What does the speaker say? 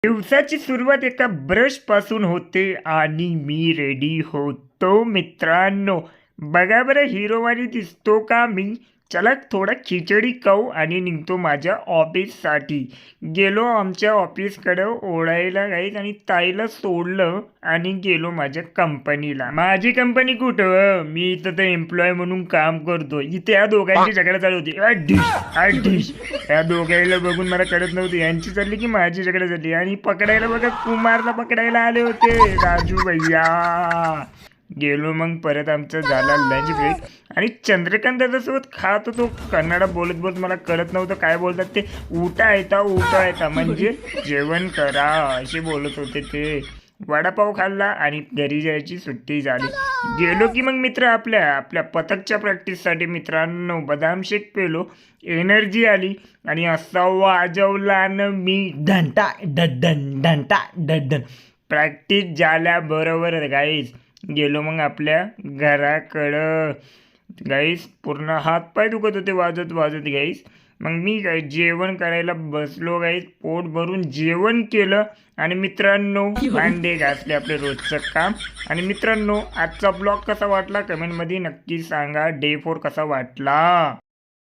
दिवसाची सुरुवात एका ब्रश पासून होते आणि मी रेडी होतो मित्रांनो. बघा बरं हिरोवानी दिसतो का मी? चला थोडा खिचडी खाऊ आणि निघतो माझ्या ऑफिससाठी. गेलो आमच्या ऑफिसकडं ओढायला गाईज आणि ताईला सोडलं आणि गेलो माझ्या कंपनीला. माझी कंपनी कुठं? मी इथं तर एम्प्लॉय म्हणून काम करतो. इथे या दोघांची झगडा चालू होती. डिश या दोघांना बघून मला कळत नव्हती यांची चालली की माझी झगडा झाली. आणि पकडायला बघा कुमारला पकडायला आले होते राजू भैया. गेलो मग परत आमचा झाला लंच ब्रेक आणि चंद्रकांत दादासोबत खात होतो. कन्नड बोलत बोलत मला कळत नव्हतं काय बोलतात ते. उठा येता म्हणजे जेवण करा असे बोलत होते ते. वडापाव खाल्ला आणि घरी जायची सुट्टी झाली. गेलो की मग मित्र आपल्या पथकच्या प्रॅक्टिससाठी मित्रांनो बदाम शेक पेलो. एनर्जी आली आणि असा वाजवला न मी घंटा डड्डन घंटा डड्डन. प्रॅक्टिस झाल्याबरोबर गाईज गेलो मग आपल्या घराकडं. गाईस पूर्ण हातपाय दुखत होते वाजत वाजत गाईस. मग मी काय जेवण करायला बसलो गाईस. पोट भरून जेवण केलं आणि मित्रांनो भांडे घासले आपले रोजचं काम. आणि मित्रांनो आजचा ब्लॉग कसा वाटला कमेंटमध्ये नक्की सांगा. डे 4 कसा वाटला.